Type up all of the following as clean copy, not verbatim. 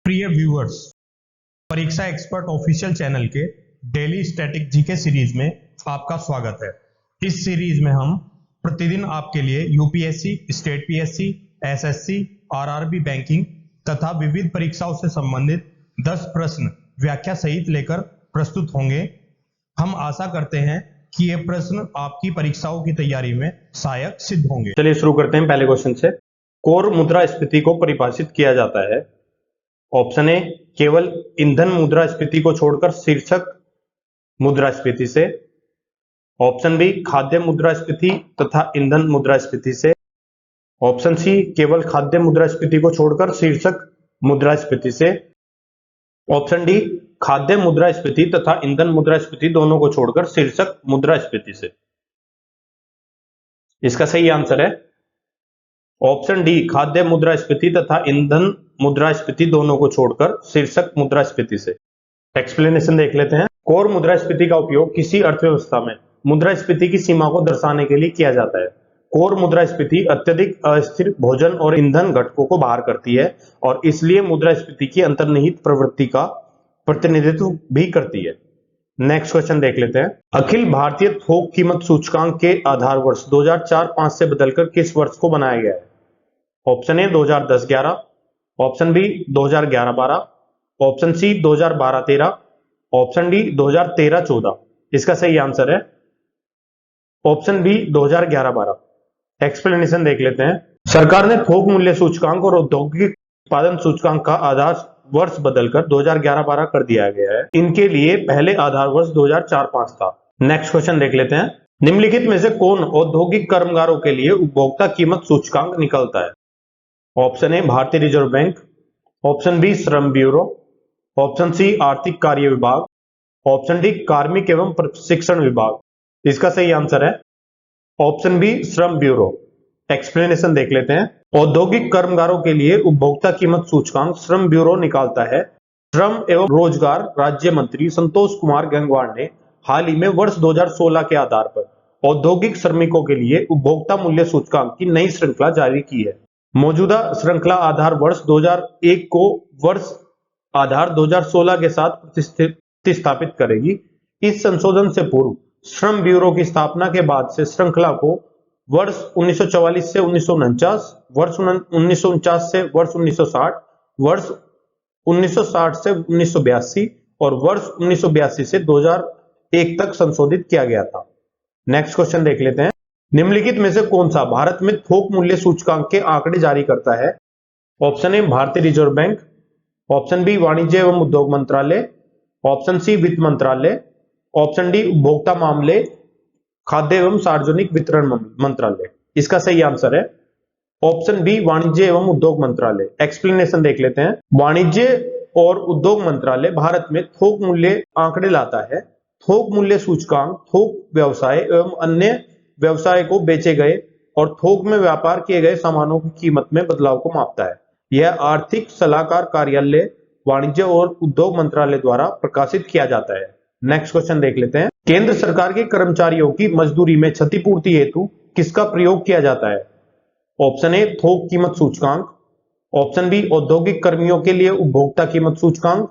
प्रिय व्यूअर्स, परीक्षा expert official channel के डेली स्टैटिक जीके सीरीज में आपका स्वागत है। इस सीरीज में हम प्रतिदिन आपके लिए UPSC, state PSC, SSC, RRB banking तथा विविध परीक्षाओं से संबंधित 10 प्रश्न व्याख्या सहित लेकर प्रस्तुत होंगे। हम आशा करते हैं कि ये प्रश्न आपकी परीक्षाओं की तैयारी में सहायक सिद्ध होंगे। चलिए शुरू करते हैं पहले क्वेश्चन से। कोर मुद्रास्फीति को परिभाषित किया जाता है। ऑप्शन ए, केवल ईंधन मुद्रास्फीति को छोड़कर शीर्षक मुद्रास्फीति से। ऑप्शन बी, खाद्य मुद्रास्फीति तथा ईंधन मुद्रास्फीति से। ऑप्शन सी, केवल खाद्य मुद्रास्फीति को छोड़कर शीर्षक मुद्रास्फीति से। ऑप्शन डी, खाद्य मुद्रास्फीति तथा ईंधन मुद्रास्फीति दोनों को छोड़कर शीर्षक मुद्रास्फीति से। इसका सही आंसर है ऑप्शन डी, खाद्य मुद्रास्फीति तथा ईंधन मुद्रास्फीति दोनों को छोड़कर शीर्षक मुद्रास्फीति से। एक्सप्लेनेशन देख लेते हैं। कोर मुद्रास्फीति का उपयोग किसी अर्थव्यवस्था में मुद्रास्फीति की सीमा को दर्शाने के लिए किया जाता है। कोर मुद्रास्फीति अत्यधिक अस्थिर भोजन और ईंधन घटकों को बाहर करती है और इसलिए मुद्रास्फीति की अंतर्निहित प्रवृत्ति का प्रतिनिधित्व भी करती है। नेक्स्ट क्वेश्चन देख लेते हैं। अखिल भारतीय थोक कीमत सूचकांक के आधार वर्ष 2004-05 से बदलकर किस वर्ष को बनाया गया है? Option A 2010-11, option B 2011-12, option C 2012-13, option D 2013-14। इसका सही आंसर है ऑप्शन बी 2011-12। एक्सप्लेनेशन देख लेते हैं। सरकार ने थोक मूल्य सूचकांक और औद्योगिक उत्पादन सूचकांक का आधार वर्ष बदलकर 2011-12 कर दिया गया है। इनके लिए पहले आधार वर्ष 2004-05 था। नेक्स्ट क्वेश्चन देख लेते हैं। निम्नलिखित में से कौन औद्योगिक कर्मगारों के लिए उपभोक्ता कीमत सूचकांक निकलता है? ऑप्शन ए, भारतीय रिजर्व बैंक, ऑप्शन बी, श्रम ब्यूरो, ऑप्शन सी, आर्थिक कार्य विभाग, ऑप्शन डी, कार्मिक एवं प्रशिक्षण विभाग। इसका सही आंसर है ऑप्शन बी, श्रम ब्यूरो। एक्सप्लेनेशन देख लेते हैं। औद्योगिक कर्मगारों के लिए उपभोक्ता कीमत सूचकांक श्रम ब्यूरो निकालता है। श्रम एवं रोजगार राज्य मंत्री संतोष कुमार गंगवार ने हाल ही में वर्ष 2016 के आधार पर औद्योगिक श्रमिकों के लिए उपभोक्ता मूल्य सूचकांक की नई श्रृंखला जारी की है। मौजूदा श्रृंखला आधार वर्ष 2001 को वर्ष आधार 2016 के साथ प्रतिस्थापित करेगी। इस संशोधन से पूर्व श्रम ब्यूरो की स्थापना के बाद से श्रृंखला को वर्ष 1944 से 1949, वर्ष 1949 से वर्ष 1960, वर्ष 1960 से 1982 और वर्ष 1982 से 2001 तक संशोधित किया गया था। नेक्स्ट क्वेश्चन देख लेते हैं। निम्नलिखित में से कौन सा भारत में थोक मूल्य सूचकांक के आंकड़े जारी करता है? ऑप्शन ए, भारतीय रिजर्व बैंक, ऑप्शन बी, वाणिज्य एवं उद्योग मंत्रालय, ऑप्शन सी, वित्त मंत्रालय, ऑप्शन डी, उपभोक्ता मामले, खाद्य एवं सार्वजनिक वितरण मंत्रालय। इसका सही आंसर है ऑप्शन बी, वाणिज्य एवं उद्योग मंत्रालय। एक्सप्लेनेशन देख लेते हैं। वाणिज्य और उद्योग मंत्रालय भारत में थोक मूल्य आंकड़े लाता है। थोक मूल्य सूचकांक थोक व्यवसाय एवं अन्य व्यवसाय को बेचे गए और थोक में व्यापार किए गए सामानों की कीमत में बदलाव को मापता है। यह आर्थिक सलाहकार कार्यालय वाणिज्य और उद्योग मंत्रालय द्वारा प्रकाशित किया जाता है। नेक्स्ट क्वेश्चन देख लेते हैं। केंद्र सरकार के कर्मचारियों की मजदूरी में क्षतिपूर्ति हेतु किसका प्रयोग किया जाता है? ऑप्शन ए, थोक कीमत सूचकांक, ऑप्शन बी, औद्योगिक कर्मियों के लिए उपभोक्ता कीमत सूचकांक,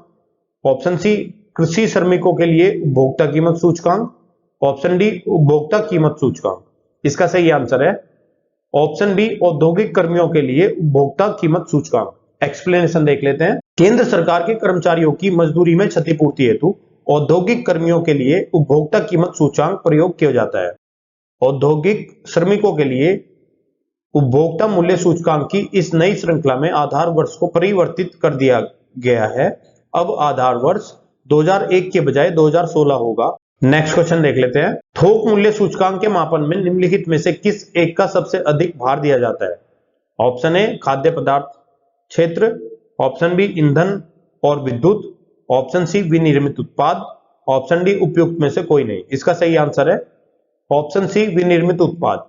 ऑप्शन सी, कृषि श्रमिकों के लिए उपभोक्ता कीमत सूचकांक, ऑप्शन डी, उपभोक्ता कीमत सूचकांक। इसका सही आंसर है ऑप्शन बी, औद्योगिक कर्मियों के लिए उपभोक्ता कीमत सूचकांक। एक्सप्लेनेशन देख लेते हैं। केंद्र सरकार के कर्मचारियों की मजदूरी में क्षतिपूर्ति हेतु औद्योगिक कर्मियों के लिए उपभोक्ता कीमत सूचकांक प्रयोग किया जाता है। औद्योगिक श्रमिकों के लिए उपभोक्ता मूल्य सूचकांक की इस नई श्रृंखला में आधार वर्ष को परिवर्तित कर दिया गया है। अब आधार वर्ष 2001 के बजाय 2016 होगा। नेक्स्ट क्वेश्चन देख लेते हैं। थोक मूल्य सूचकांक के मापन में निम्नलिखित में से किस एक का सबसे अधिक भार दिया जाता है? ऑप्शन ए, खाद्य पदार्थ क्षेत्र, ऑप्शन बी, ईंधन और विद्युत, ऑप्शन सी, विनिर्मित उत्पाद, ऑप्शन डी, उपयुक्त में से कोई नहीं। इसका सही आंसर है ऑप्शन सी, विनिर्मित उत्पाद।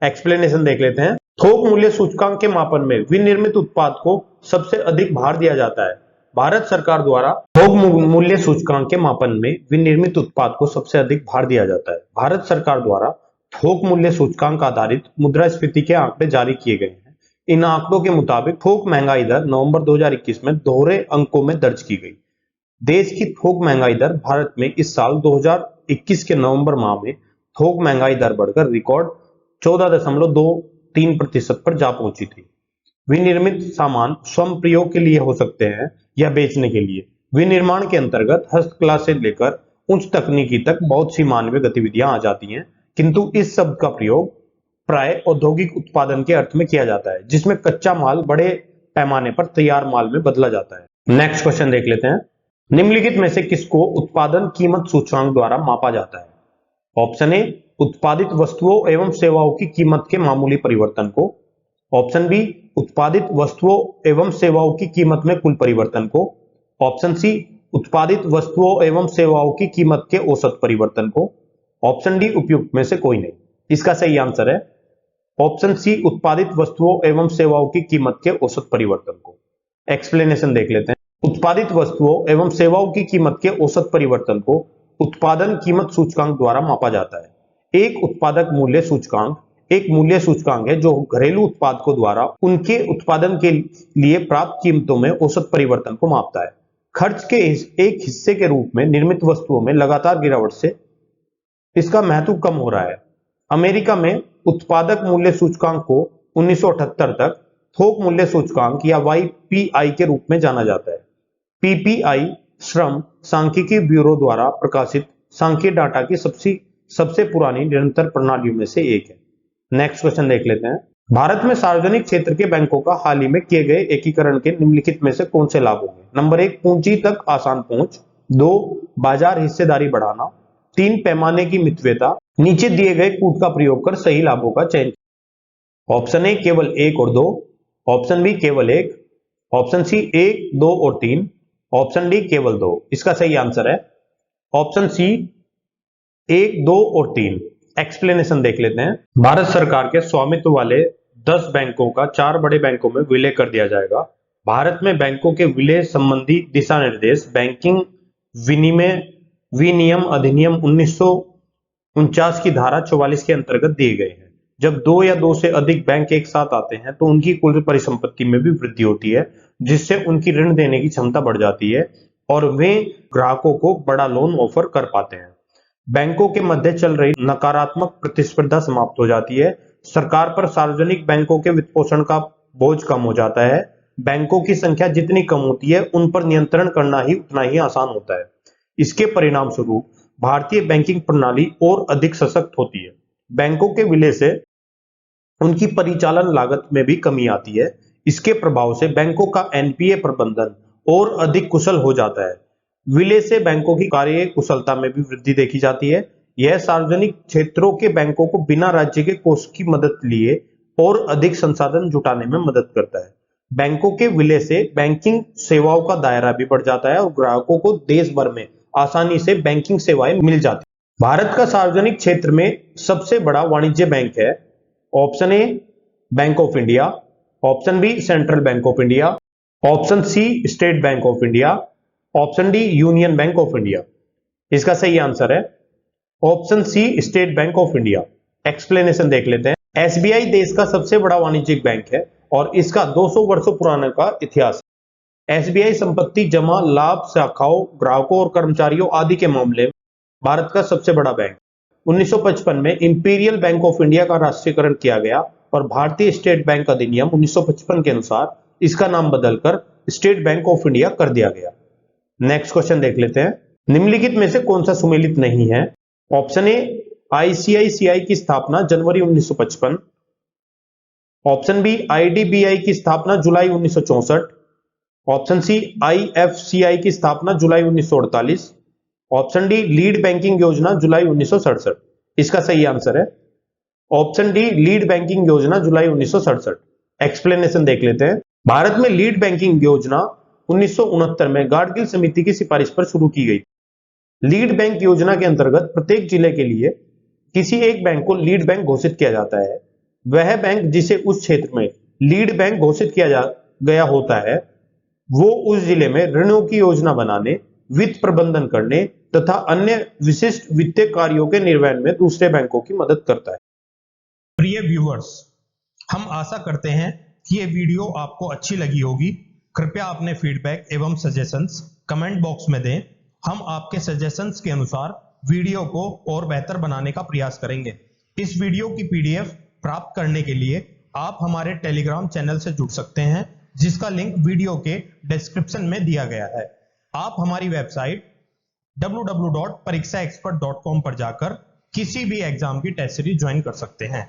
एक्सप्लेनेशन देख लेते हैं। थोक मूल्य सूचकांक के मापन में विनिर्मित उत्पाद को सबसे अधिक भार दिया जाता है। भारत सरकार द्वारा थोक मूल्य सूचकांक के मापन में विनिर्मित उत्पाद को सबसे अधिक भार दिया जाता है। भारत सरकार द्वारा थोक मूल्य सूचकांक आधारित मुद्रास्फीति के आंकड़े जारी किए गए हैं। इन आंकड़ों के मुताबिक थोक महंगाई दर नवंबर 2021 में दोहरे अंकों में दर्ज की गई। देश की थोक महंगाई दर भारत में इस साल 2021 के नवंबर माह में थोक महंगाई दर बढ़कर रिकॉर्ड 14.23% पर जा पहुंची थी। विनिर्मित सामान स्वयं प्रयोग के लिए हो सकते हैं या बेचने के लिए। विनिर्माण के अंतर्गत हस्तकला से लेकर उच्च तकनीकी तक बहुत सी मानवीय गतिविधियां आ जाती हैं, किंतु इस शब्द का प्रयोग प्राय औद्योगिक उत्पादन के अर्थ में किया जाता है, जिसमें कच्चा माल बड़े पैमाने पर तैयार माल में बदला जाता है। नेक्स्ट क्वेश्चन देख लेते हैं। निम्नलिखित में से किसको उत्पादन कीमत सूचकांक द्वारा मापा जाता है? ऑप्शन ए, उत्पादित वस्तुओं एवं सेवाओं की कीमत के मामूली परिवर्तन को। ऑप्शन बी, उत्पादित वस्तुओं एवं सेवाओं की कीमत में कुल परिवर्तन को। ऑप्शन सी, उत्पादित वस्तुओं एवं सेवाओं की कीमत के औसत परिवर्तन को। ऑप्शन डी, उपयुक्त में से कोई नहीं। इसका सही आंसर है ऑप्शन सी, उत्पादित वस्तुओं एवं सेवाओं की कीमत के औसत परिवर्तन को। एक्सप्लेनेशन देख लेते हैं। उत्पादित वस्तुओं एवं सेवाओं की कीमत के औसत परिवर्तन को उत्पादन कीमत सूचकांक द्वारा मापा जाता है। एक उत्पादक मूल्य सूचकांक एक मूल्य सूचकांक है जो घरेलू उत्पादकों द्वारा उनके उत्पादन के लिए प्राप्त कीमतों में औसत परिवर्तन को मापता है। खर्च के एक हिस्से के रूप में निर्मित वस्तुओं में लगातार गिरावट से इसका महत्व कम हो रहा है। अमेरिका में उत्पादक मूल्य सूचकांक को 1978 तक थोक मूल्य सूचकांक या YPI के रूप में जाना जाता है। PPI श्रम सांख्यिकी ब्यूरो द्वारा प्रकाशित सांख्यिकी डाटा की सबसे पुरानी निरंतर प्रणालियों में से एक है। नेक्स्ट क्वेश्चन देख लेते हैं। भारत में सार्वजनिक क्षेत्र के बैंकों का हाल ही में किए गए एकीकरण के निम्नलिखित में से कौन से लाभ होंगे? नंबर 1, पूंजी तक आसान पहुंच। 2, बाजार हिस्सेदारी बढ़ाना। 3, पैमाने की मितव्यता। नीचे दिए गए कूट का प्रयोग कर सही लाभों का चयन। ऑप्शन ए, केवल 1 और 2। ऑप्शन बी, केवल 1। ऑप्शन सी, 1, 2 और 3। ऑप्शन डी, केवल 2। इसका सही आंसर है ऑप्शन सी, 1, 2 और 3। एक्सप्लेनेशन देख लेते हैं। भारत सरकार के स्वामित्व वाले 10 बैंकों का 4 बड़े बैंकों में विलय कर दिया जाएगा। भारत में बैंकों के विलय संबंधी दिशा निर्देश बैंकिंग विनियम अधिनियम 1949 की धारा 44 के अंतर्गत दिए गए हैं। जब 2 या 2 से अधिक बैंक एक साथ आते हैं तो उनकी कुल परिसंपत्ति में भी वृद्धि होती है, जिससे उनकी ऋण देने की क्षमता बढ़ जाती है और वे ग्राहकों को बड़ा लोन ऑफर कर पाते हैं। बैंकों के मध्य चल रही नकारात्मक प्रतिस्पर्धा समाप्त हो जाती है। सरकार पर सार्वजनिक बैंकों के वित्तपोषण का बोझ कम हो जाता है। बैंकों की संख्या जितनी कम होती है उन पर नियंत्रण करना ही उतना ही आसान होता है। इसके परिणाम स्वरूप भारतीय बैंकिंग प्रणाली और अधिक सशक्त होती है। बैंकों के विलय से उनकी परिचालन लागत में भी कमी आती है। इसके प्रभाव से बैंकों का NPA प्रबंधन और अधिक कुशल हो जाता है। विलय से बैंकों की कार्य कुशलता में भी वृद्धि देखी जाती है। यह सार्वजनिक क्षेत्रों के बैंकों को बिना राज्य के कोष की मदद लिए और अधिक संसाधन जुटाने में मदद करता है। बैंकों के विलय से बैंकिंग सेवाओं का दायरा भी बढ़ जाता है और ग्राहकों को देश भर में आसानी से बैंकिंग सेवाएं मिल जाती हैं। भारत का सार्वजनिक क्षेत्र में सबसे बड़ा वाणिज्य बैंक है। Option A, bank of India. Option B, central bank of India. Option C, state bank of India. Option D, union bank of India. इसका सही आंसर है option C, state bank of India. Explanation देख लेते हैं। SBI देश का सबसे बड़ा वाणिज्यिक बैंक है और इसका 200 वर्षों पुराने का इतिहास है। SBI संपत्ति जमा, लाभ, शाखाओं, ग्राहकों और कर्मचारियों आदि के मामले में भारत का सबसे बड़ा बैंक। 1955 में इंपीरियल बैंक ऑफ इंडिया का राष्ट्रीयकरण किया गया और भारतीय स्टेट बैंक अधिनियम 1955 के अनुसार इसका नाम बदलकर स्टेट बैंक ऑफ इंडिया कर दिया गया। नेक्स्ट क्वेश्चन देख लेते हैं। निम्नलिखित में से कौन सा सुमेलित नहीं है? ऑप्शन ए, ICICI की स्थापना जनवरी 1955। ऑप्शन बी, IDBI की स्थापना जुलाई 1964। ऑप्शन सी, IFCI की स्थापना जुलाई 1948। ऑप्शन डी, लीड बैंकिंग योजना जुलाई 1967। इसका सही आंसर है ऑप्शन डी, लीड बैंकिंग योजना जुलाई 1967। एक्सप्लेनेशन देख लेते हैं। भारत में लीड बैंकिंग योजना 1969 में गाडगिल समिति की सिफारिश पर शुरू की गई। लीड बैंक योजना के अंतर्गत प्रत्येक जिले के लिए किसी एक बैंक को लीड बैंक घोषित किया जाता है। वह बैंक जिसे उस क्षेत्र में लीड बैंक घोषित किया गया होता है वो उस जिले में ऋणों की योजना बनाने, वित्त प्रबंधन करने तथा अन्य विशिष्ट वित्तीय कार्यों के निर्वहन में दूसरे बैंकों की मदद करता है। प्रिय व्यूअर्स, हम आशा करते हैं कि ये वीडियो आपको अच्छी लगी होगी। कृपया अपने फीडबैक एवं सजेशंस कमेंट बॉक्स में दें। हम आपके सजेशंस के अनुसार वीडियो को और बेहतर बनाने का प्रयास करेंगे। इस वीडियो की पीडीएफ प्राप्त करने के लिए आप हमारे टेलीग्राम चैनल से जुड़ सकते हैं, जिसका लिंक वीडियो के डिस्क्रिप्शन में दिया गया है। आप हमारी वेबसाइट www.parikshaexpert.com पर जाकर किसी भी एग्जाम की टेस्ट सीरीज ज्वाइन कर सकते हैं।